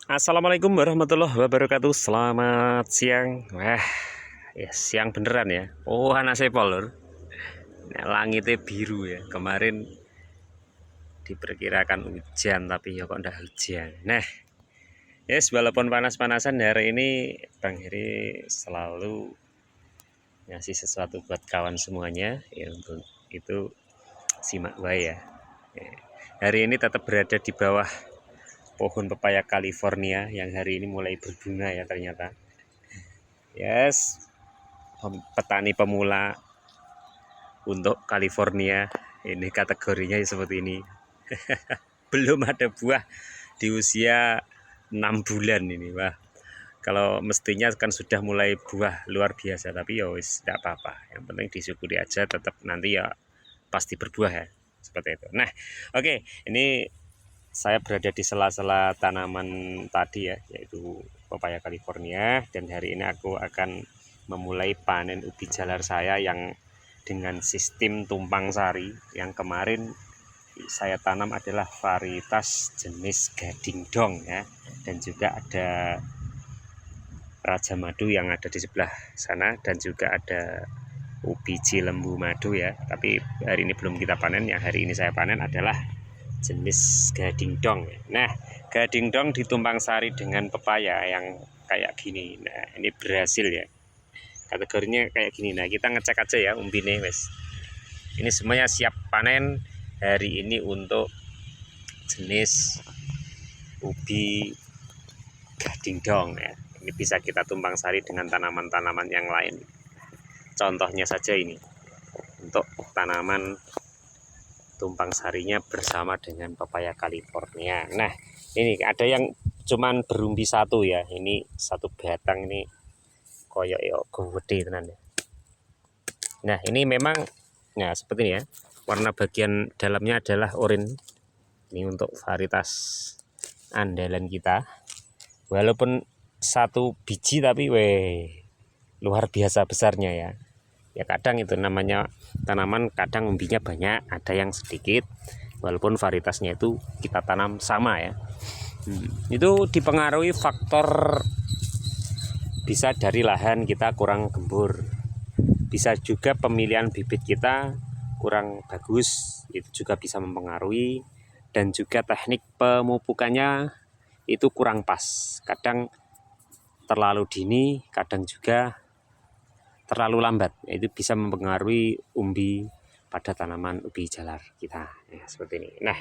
Assalamualaikum warahmatullahi wabarakatuh. Selamat siang. Wah, ya siang beneran ya. Oh, anak sepol lur. Nah, langitnya biru ya. Kemarin diperkirakan hujan tapi ya kok ndak hujan. Nah, yes, walaupun panas-panasan hari ini Bang Heri selalu ngasih sesuatu buat kawan semuanya. Ya untuk itu simak baik ya. Hari ini tetap berada di bawah pohon pepaya California yang hari ini mulai berbunga ya ternyata. Yes, petani pemula untuk California ini kategorinya seperti ini. Belum ada buah di usia 6 bulan ini. Wah, kalau mestinya kan sudah mulai buah luar biasa, tapi ya wis tidak apa-apa, yang penting disyukuri aja, tetap nanti ya pasti berbuah ya, seperti itu. Nah, oke, ini saya berada di sela-sela tanaman tadi ya, yaitu pepaya California, dan hari ini aku akan memulai panen ubi jalar saya yang dengan sistem tumpang sari. Yang kemarin saya tanam adalah varietas jenis gading dong ya, dan juga ada raja madu yang ada di sebelah sana, dan juga ada ubi cilembu madu ya, tapi hari ini belum kita panen. Yang hari ini saya panen adalah jenis gading dong. Nah, gading dong ditumpang sari dengan pepaya yang kayak gini. Nah, ini berhasil ya, kategorinya kayak gini. Nah, kita ngecek aja ya umbine wes. Ini semuanya siap panen hari ini untuk jenis ubi gading dong ya. Ini bisa kita tumpang sari dengan tanaman-tanaman yang lain. Contohnya saja ini untuk tanaman tumpang sarinya bersama dengan pepaya California. Nah, ini ada yang cuman berumbi satu ya. Ini satu batang ini koyok ya gede tenan ya. Nah, ini memang nah seperti ini ya. Warna bagian dalamnya adalah oranye. Ini untuk varietas andalan kita. Walaupun satu biji tapi luar biasa besarnya ya. Ya kadang itu namanya tanaman, kadang umbinya banyak, ada yang sedikit, walaupun varietasnya itu kita tanam sama ya. Itu dipengaruhi faktor bisa dari lahan kita kurang gembur, bisa juga pemilihan bibit kita kurang bagus, itu juga bisa mempengaruhi, dan juga teknik pemupukannya itu kurang pas, kadang terlalu dini, kadang juga terlalu lambat. Itu bisa mempengaruhi umbi pada tanaman ubi jalar kita ya, seperti ini. Nah,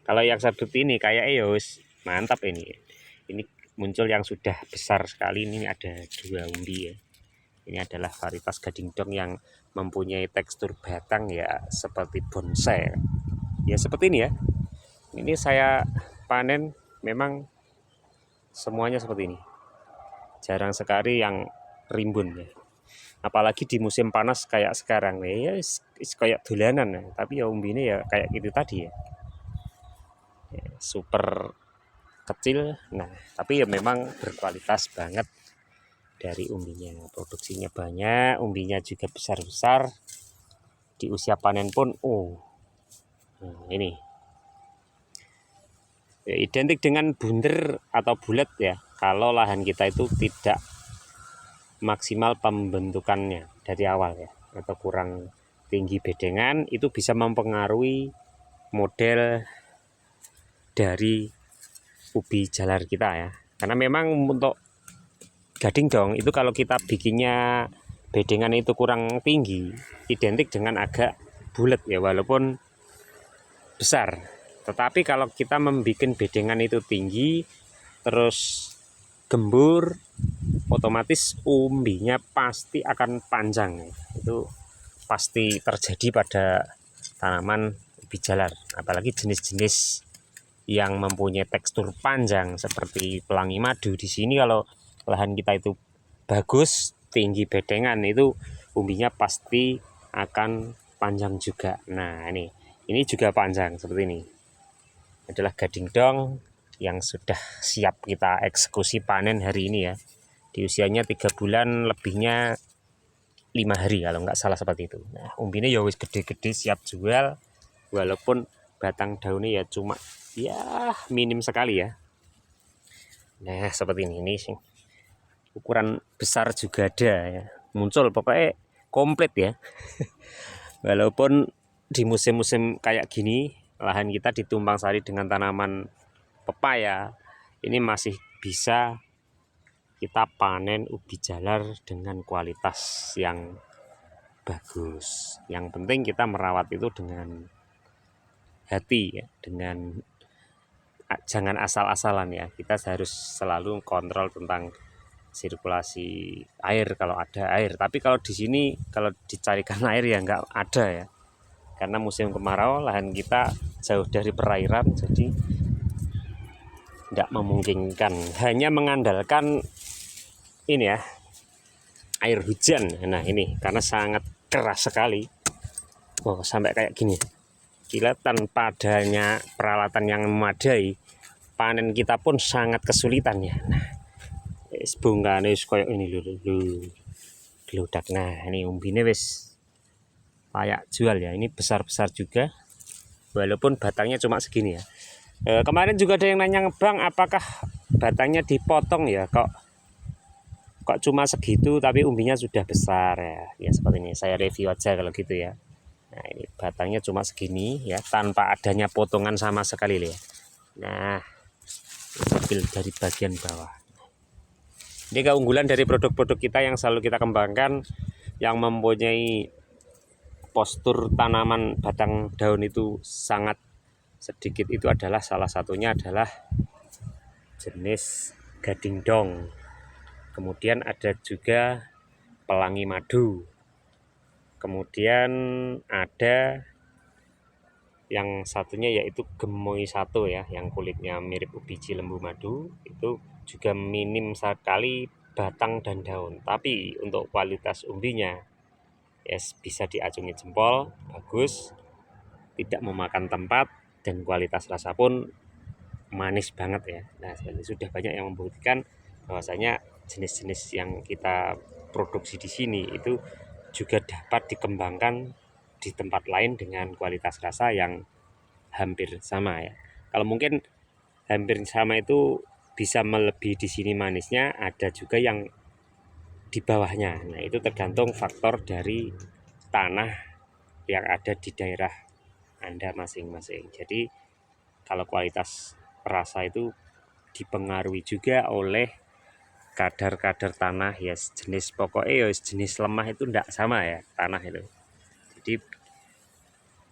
kalau yang satu ini kayak EOS mantap ini. Ini muncul yang sudah besar sekali. Ini ada 2 umbi ya. Ini adalah varietas gading dong yang mempunyai tekstur batang ya seperti bonsai ya, seperti ini ya. Ini saya panen memang semuanya seperti ini, jarang sekali yang rimbun ya, apalagi di musim panas kayak sekarang ya, kayak dolanan ya. Tapi ya umbine ya kayak gitu tadi ya, super kecil. Nah, tapi ya memang berkualitas banget dari umbinya, produksinya banyak, umbinya juga besar-besar. Di usia panen pun ini ya, identik dengan bunder atau bulat ya, kalau lahan kita itu tidak maksimal pembentukannya dari awal ya, atau kurang tinggi bedengan, itu bisa mempengaruhi model dari ubi jalar kita ya. Karena memang untuk gading dong itu kalau kita bikinnya bedengan itu kurang tinggi, identik dengan agak bulat ya, walaupun besar. Tetapi kalau kita membuat bedengan itu tinggi terus gembur, otomatis umbinya pasti akan panjang. Itu pasti terjadi pada tanaman ubi jalar, apalagi jenis-jenis yang mempunyai tekstur panjang seperti pelangi madu. Di sini kalau lahan kita itu bagus, tinggi bedengan, itu umbinya pasti akan panjang juga. Nah, ini juga panjang seperti ini. Adalah gading dong yang sudah siap kita eksekusi panen hari ini ya. Di usianya 3 bulan, lebihnya 5 hari kalau nggak salah seperti itu. Nah, umbinya ya wis gede-gede siap jual, walaupun batang daunnya ya cuma ya minim sekali ya. Nah seperti ini sih, ukuran besar juga ada ya, muncul pokoknya komplit ya. Walaupun di musim-musim kayak gini lahan kita ditumpang sari dengan tanaman pepaya, ini masih bisa kita panen ubi jalar dengan kualitas yang bagus. Yang penting kita merawat itu dengan hati ya, dengan jangan asal-asalan ya. Kita harus selalu kontrol tentang sirkulasi air kalau ada air. Tapi kalau di sini kalau dicarikan air ya nggak ada ya. Karena musim kemarau lahan kita jauh dari perairan, jadi tidak memungkinkan, hanya mengandalkan ini ya, air hujan. Nah ini karena sangat keras sekali, sampai kayak gini, gila, tanpa adanya peralatan yang memadai panen kita pun sangat kesulitan ya. Nah bungkane wis koyo ini lho geludak. Nah ini umbine wis layak jual ya, ini besar-besar juga walaupun batangnya cuma segini ya. Kemarin juga ada yang nanya, Bang, apakah batangnya dipotong ya, kok cuma segitu tapi umbinya sudah besar ya. Ya seperti ini, saya review aja kalau gitu ya. Nah ini batangnya cuma segini ya, tanpa adanya potongan sama sekali ya. Nah ambil dari bagian bawah. Ini keunggulan dari produk-produk kita yang selalu kita kembangkan, yang mempunyai postur tanaman batang daun itu sangat sedikit, itu adalah salah satunya adalah jenis gading dong. Kemudian ada juga pelangi madu. Kemudian ada yang satunya yaitu gemoy satu ya, yang kulitnya mirip biji lembu madu. Itu juga minim sekali batang dan daun. Tapi untuk kualitas umbinya yes, bisa diacungi jempol, bagus, tidak memakan tempat, dan kualitas rasa pun manis banget ya. Nah sudah banyak yang membuktikan bahwasanya jenis-jenis yang kita produksi di sini itu juga dapat dikembangkan di tempat lain dengan kualitas rasa yang hampir sama ya. Kalau mungkin hampir sama itu bisa melebihi di sini manisnya, ada juga yang di bawahnya. Nah itu tergantung faktor dari tanah yang ada di daerah Anda masing-masing. Jadi kalau kualitas rasa itu dipengaruhi juga oleh kadar-kadar tanah ya, jenis pokoknya ya jenis lemah itu tidak sama ya tanah itu. Jadi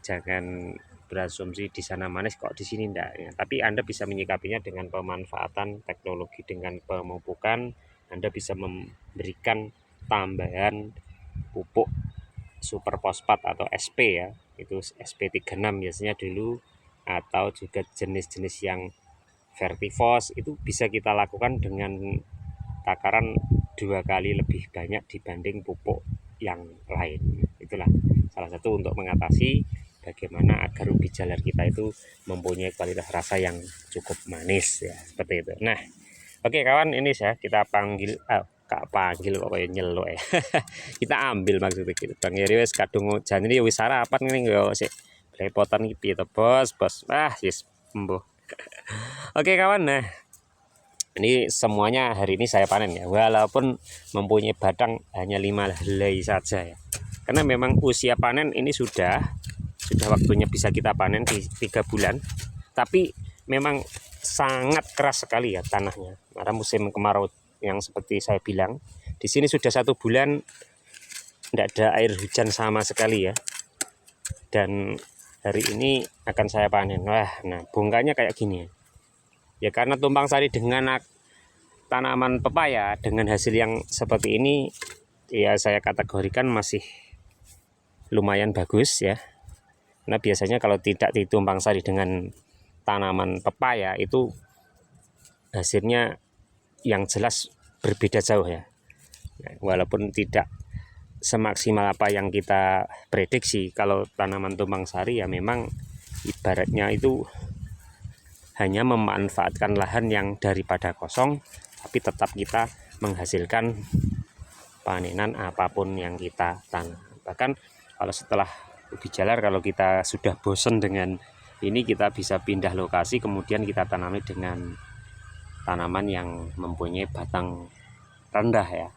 jangan berasumsi di sana manis kok di sini enggak ya. Tapi Anda bisa menyikapinya dengan pemanfaatan teknologi, dengan pemupukan. Anda bisa memberikan tambahan pupuk super fosfat atau SP ya, itu SP36 biasanya dulu, atau juga jenis-jenis yang vertifos itu bisa kita lakukan dengan takaran 2 kali lebih banyak dibanding pupuk yang lain. Itulah salah satu untuk mengatasi bagaimana agar ubi jalar kita itu mempunyai kualitas rasa yang cukup manis ya, seperti itu. Nah oke kawan, ini saya kita panggil kak panggil kok kayak nyeluk ya. Kita ambil maksudnya gitu. Bang Heri wis kadung jan ini wis sarapan ngene yo sik blepotan iki piye to, Bos? Yes embuh. Oke kawan, nah ini semuanya hari ini saya panen ya, walaupun mempunyai batang hanya 5 helai saja ya. Karena memang usia panen ini sudah waktunya bisa kita panen di 3 bulan. Tapi memang sangat keras sekali ya tanahnya. Karena musim kemarau yang seperti saya bilang, di sini sudah 1 bulan tidak ada air hujan sama sekali ya. Dan hari ini akan saya panen. Wah, nah bungkanya kayak gini ya. Ya karena tumpang sari dengan tanaman pepaya dengan hasil yang seperti ini ya, saya kategorikan masih lumayan bagus ya. Nah biasanya kalau tidak ditumpang sari dengan tanaman pepaya itu hasilnya yang jelas berbeda jauh ya. Nah, walaupun tidak semaksimal apa yang kita prediksi, kalau tanaman tumpang sari ya memang ibaratnya itu hanya memanfaatkan lahan yang daripada kosong, tapi tetap kita menghasilkan panenan apapun yang kita tanam. Bahkan kalau setelah ubi jalar, kalau kita sudah bosan dengan ini, kita bisa pindah lokasi, kemudian kita tanami dengan tanaman yang mempunyai batang rendah ya.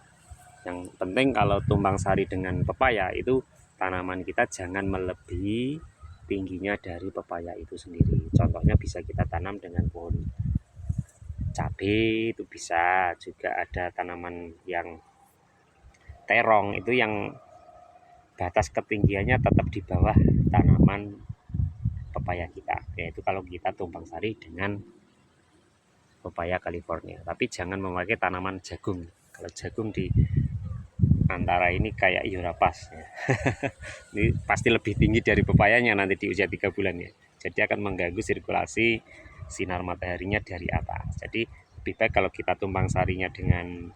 Yang penting kalau tumpang sari dengan pepaya itu tanaman kita jangan melebihi tingginya dari pepaya itu sendiri. Contohnya bisa kita tanam dengan pohon cabai, itu bisa. Juga ada tanaman yang terong, itu yang batas ketinggiannya tetap di bawah tanaman pepaya kita, yaitu kalau kita tumpang sari dengan pepaya California. Tapi jangan memakai tanaman jagung. Kalau jagung di antara ini kayak Eurapas ya. Ini pasti lebih tinggi dari pepayanya nanti di usia 3 bulan ya. Jadi akan mengganggu sirkulasi sinar mataharinya dari atas. Jadi lebih baik kalau kita tumpang sarinya dengan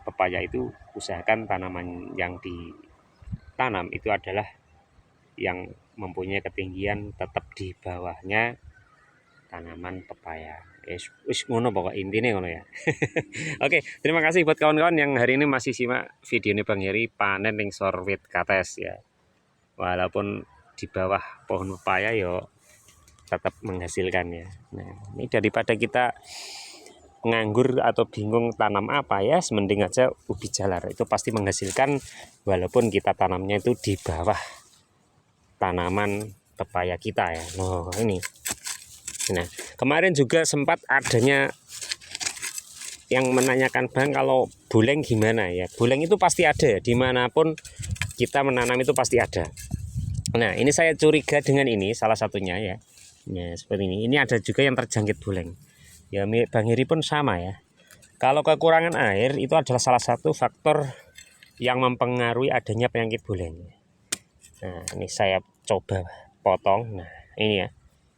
pepaya itu usahakan tanaman yang ditanam itu adalah yang mempunyai ketinggian tetap di bawahnya tanaman pepaya. Wis ngono pokok intine ngono ya. Oke, terima kasih buat kawan-kawan yang hari ini masih simak video ini Bang Heri panen ning sorwit kates ya. Walaupun di bawah pohon pepaya yo tetap menghasilkan ya. Nah, ini daripada kita nganggur atau bingung tanam apa ya, mending aja ubi jalar. Itu pasti menghasilkan walaupun kita tanamnya itu di bawah tanaman pepaya kita ya. Nah, ini. Nah, kemarin juga sempat adanya yang menanyakan Bang kalau buleng gimana ya. Buleng itu pasti ada dimanapun kita menanam itu pasti ada. Nah, ini saya curiga dengan ini salah satunya ya. Ya seperti ini. Ini ada juga yang terjangkit buleng. Ya Bang Heri pun sama ya. Kalau kekurangan air itu adalah salah satu faktor yang mempengaruhi adanya penyakit buleng. Nah, ini saya coba potong. Nah, ini ya.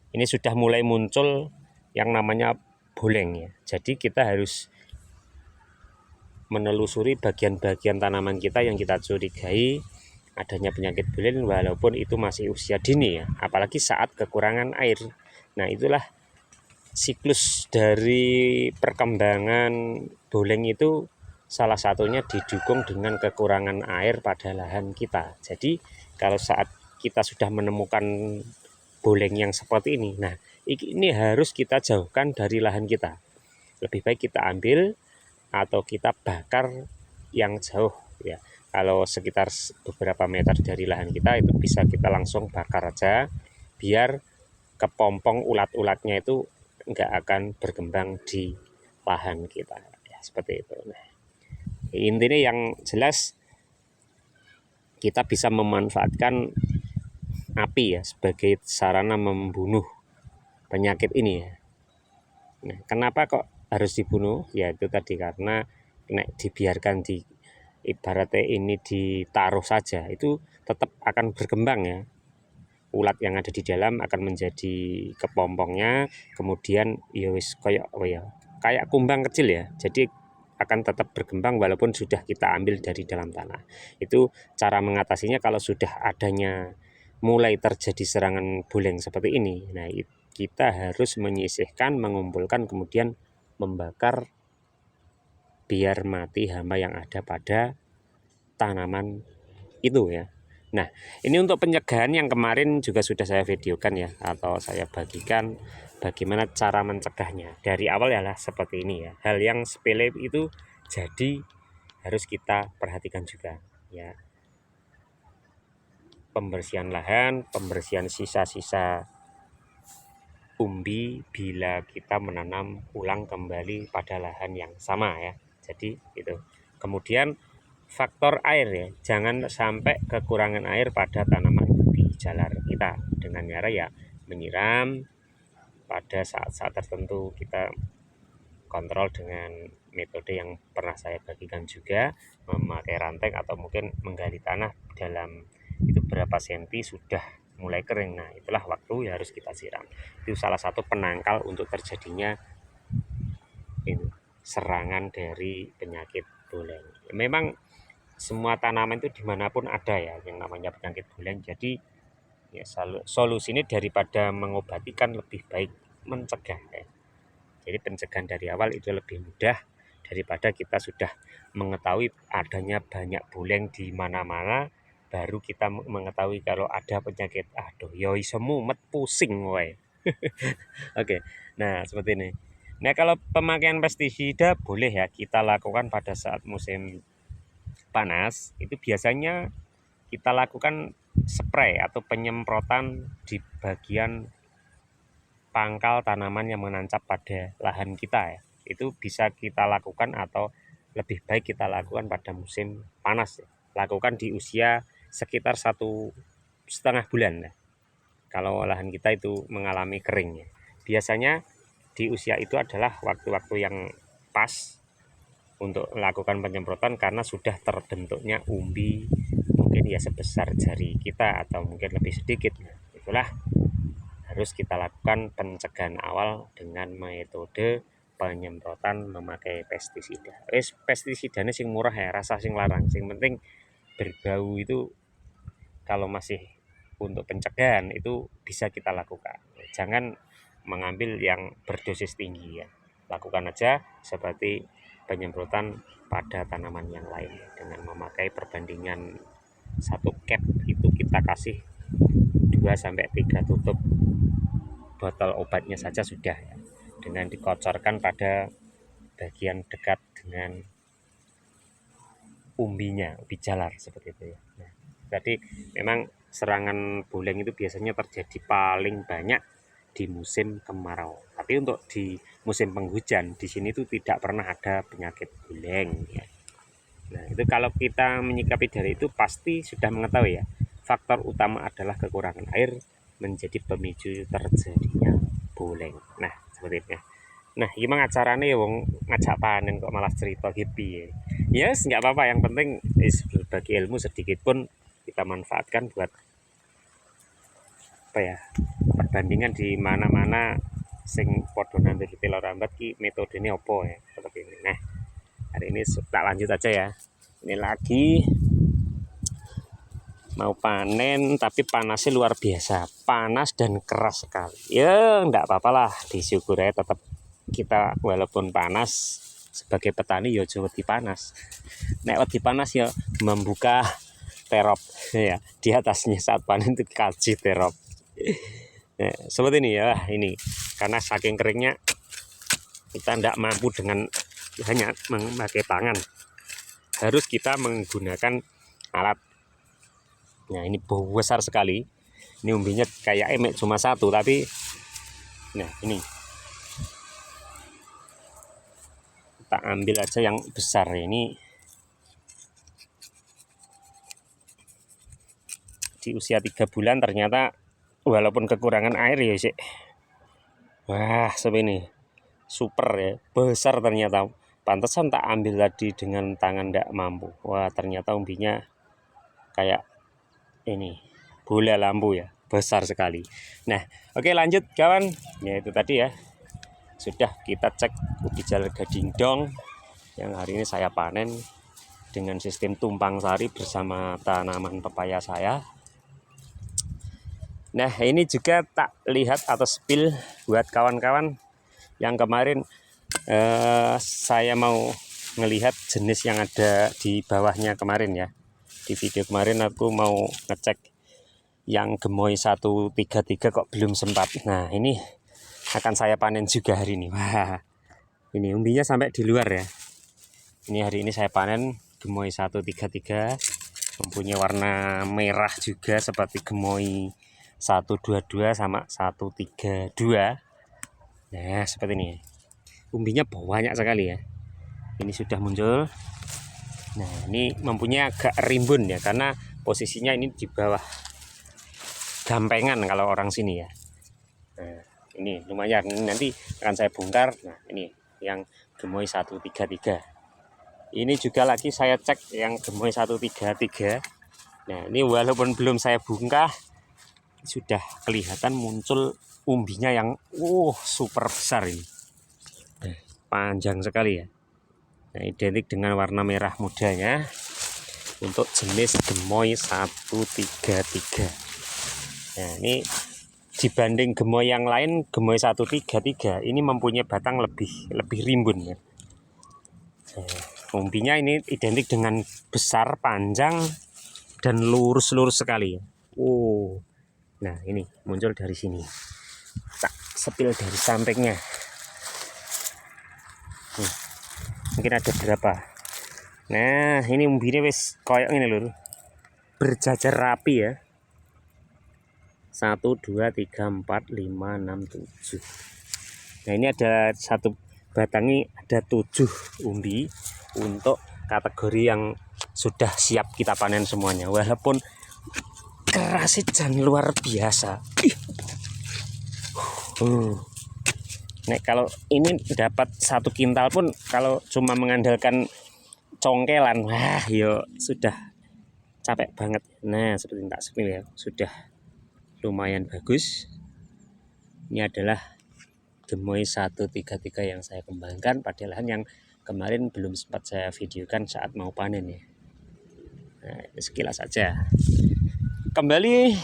Ini sudah mulai muncul yang namanya buleng ya. Jadi kita harus menelusuri bagian-bagian tanaman kita yang kita curigai adanya penyakit buleng walaupun itu masih usia dini ya. Apalagi saat kekurangan air. Nah, itulah siklus dari perkembangan buleng itu salah satunya didukung dengan kekurangan air pada lahan kita. Jadi kalau saat kita sudah menemukan buleng yang seperti ini, nah ini harus kita jauhkan dari lahan kita. Lebih baik kita ambil atau kita bakar yang jauh ya. Kalau sekitar beberapa meter dari lahan kita itu bisa kita langsung bakar aja biar kepompong ulat-ulatnya itu enggak akan berkembang di lahan kita ya, seperti itu. Nah, intinya yang jelas kita bisa memanfaatkan api ya sebagai sarana membunuh penyakit ini ya. Nah, kenapa kok harus dibunuh? Ya itu tadi karena dibiarkan di ibaratnya ini ditaruh saja itu tetap akan berkembang ya. Ulat yang ada di dalam akan menjadi kepompongnya, kemudian ya wis kayak kumbang kecil ya. Jadi akan tetap berkembang walaupun sudah kita ambil dari dalam tanah. Itu cara mengatasinya kalau sudah adanya mulai terjadi serangan buleng seperti ini. Nah, kita harus menyisihkan, mengumpulkan, kemudian membakar biar mati hama yang ada pada tanaman itu ya. Nah, ini untuk pencegahan yang kemarin juga sudah saya videokan ya, atau saya bagikan bagaimana cara mencegahnya. Dari awal ya seperti ini ya. Hal yang sepele itu jadi harus kita perhatikan juga ya. Pembersihan lahan, pembersihan sisa-sisa umbi bila kita menanam ulang kembali pada lahan yang sama ya. Jadi itu. Kemudian faktor air ya, jangan sampai kekurangan air pada tanaman ubi jalar kita dengan cara ya menyiram pada saat-saat tertentu. Kita kontrol dengan metode yang pernah saya bagikan juga, memakai ranting atau mungkin menggali tanah dalam itu berapa senti sudah mulai kering. Nah, itulah waktu yang harus kita siram. Itu salah satu penangkal untuk terjadinya ini, serangan dari penyakit buleng. Memang semua tanaman itu dimanapun ada ya yang namanya penyakit buleng. Jadi ya solusi ini daripada mengobati kan lebih baik mencegah ya. Jadi pencegahan dari awal itu lebih mudah daripada kita sudah mengetahui adanya banyak buleng di mana-mana baru kita mengetahui kalau ada penyakit. Aduh, yoi semu met pusing woy. Oke. Nah, seperti ini. Nah, kalau pemakaian pestisida boleh ya kita lakukan pada saat musim panas. Itu biasanya kita lakukan spray atau penyemprotan di bagian pangkal tanaman yang menancap pada lahan kita ya. Itu bisa kita lakukan atau lebih baik kita lakukan pada musim panas ya. Lakukan di usia sekitar 1,5 bulan ya. Kalau lahan kita itu mengalami kering ya. Biasanya di usia itu adalah waktu-waktu yang pas untuk melakukan penyemprotan karena sudah terbentuknya umbi mungkin ya sebesar jari kita atau mungkin lebih sedikit. Nah, itulah harus kita lakukan pencegahan awal dengan metode penyemprotan memakai pestisida. Pestisidanya sing murah ya, rasa sing larang. Sing penting berbau itu kalau masih untuk pencegahan itu bisa kita lakukan. Jangan mengambil yang berdosis tinggi ya. Lakukan aja seperti penyemprotan pada tanaman yang lain dengan memakai perbandingan 1 cap itu kita kasih 2-3 tutup botol obatnya saja sudah ya. Dengan dikocorkan pada bagian dekat dengan umbinya, umbi jalar seperti itu ya. Nah, jadi memang serangan buleng itu biasanya terjadi paling banyak di musim kemarau. Tapi untuk di musim penghujan di sini itu tidak pernah ada penyakit buleng ya. Nah, itu kalau kita menyikapi dari itu pasti sudah mengetahui ya. Faktor utama adalah kekurangan air menjadi pemicu terjadinya buleng. Nah, seperti itu ya. Nah, gimana caranya ya wong ngajak panen kok malah cerita happy ya. Yes, nggak apa-apa, yang penting berbagi ilmu sedikit pun kita manfaatkan buat apa ya? Perbandingan di mana-mana sing padha nandur telur rambat ki metodenya opo ya, seperti ini. Nah, hari ini tak lanjut aja ya. Ini lagi mau panen tapi panasnya luar biasa, panas dan keras sekali ya. Enggak apa-apa lah, disyukur ya, tetap kita walaupun panas sebagai petani ya aja wedi panas. Nek wedi panas ya membuka terop ya, di atasnya saat panen itu kasih terop. Nah, seperti ini ya, ini karena saking keringnya kita tidak mampu dengan hanya memakai tangan, harus kita menggunakan alat. Nah, ini besar sekali. Ini umbinya kayak emek cuma 1, tapi nah ini kita ambil aja yang besar ini. Di usia 3 bulan ternyata walaupun kekurangan air ya sih. Wah, seperti ini. Super ya, besar ternyata. Pantesan tak ambil tadi dengan tangan tidak mampu. Wah, ternyata umbinya kayak ini bola lampu ya, besar sekali. Nah, oke lanjut kawan. Ya itu tadi ya, sudah kita cek ubi jalar gading dong yang hari ini saya panen dengan sistem tumpang sari bersama tanaman pepaya saya. Nah, ini juga tak lihat atau spill buat kawan-kawan yang kemarin saya mau ngelihat jenis yang ada di bawahnya kemarin ya. Di video kemarin aku mau ngecek yang gemoy 133 kok belum sempat. Nah, ini akan saya panen juga hari ini. Wah, ini umbinya sampai di luar ya. Ini hari ini saya panen gemoy 133, mempunyai warna merah juga seperti gemoy 122 sama 132. Nah, seperti ini. Umbinya banyak sekali ya. Ini sudah muncul. Nah, ini mempunyai agak rimbun ya, karena posisinya ini di bawah gampengan kalau orang sini ya. Nah, ini lumayan, nanti akan saya bongkar. Nah, ini yang gemoy 133. Ini juga lagi saya cek yang gemoy 133. Nah, ini walaupun belum saya bongkar, sudah kelihatan muncul umbinya yang super besar ini. Nah, panjang sekali ya. Nah, identik dengan warna merah mudanya untuk jenis gemoy 133. Nah, ini dibanding gemoy yang lain, gemoy 133 ini mempunyai batang lebih rimbun ya. Nah, umbinya ini identik dengan besar, panjang, dan lurus-lurus sekali ya. Nah, ini muncul dari sini. Tak sepil dari sampingnya. Mungkin ada berapa. Nah, ini umbine wis koyok ini lur. Berjajar rapi ya. 1 2 3 4 5 6 7. Nah, ini ada satu batangi, ada 7 umbi untuk kategori yang sudah siap kita panen semuanya. Walaupun kerasnya jangan luar biasa. Nek kalau ini dapat 1 kintal pun kalau cuma mengandalkan congkelan, wah yo sudah capek banget. Nah, seperti tak sepil ya, sudah lumayan bagus. Ini adalah gemoy 133 yang saya kembangkan pada lahan yang kemarin belum sempat saya videokan saat mau panen ya. Nah, sekilas saja. Kembali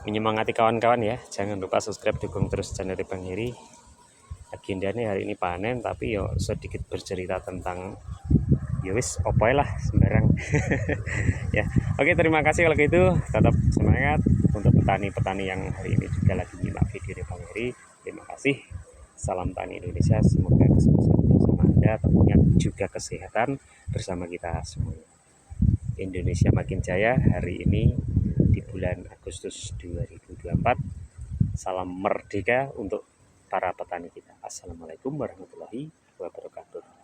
menyemangati kawan-kawan ya, jangan lupa subscribe, dukung terus channel Bang Heri. Agendanya hari ini panen, tapi yo sedikit bercerita tentang ya wis opoy lah sembarang. Ya, oke, terima kasih kalau gitu. Tetap semangat untuk petani-petani yang hari ini juga lagi nyimak video dari Bang Heri. Terima kasih. Salam tani Indonesia, semoga kesuksesan bersama Anda, tentunya juga kesehatan bersama kita semua. Indonesia makin jaya hari ini di bulan Agustus 2024. Salam merdeka untuk para petani kita. Assalamualaikum warahmatullahi wabarakatuh.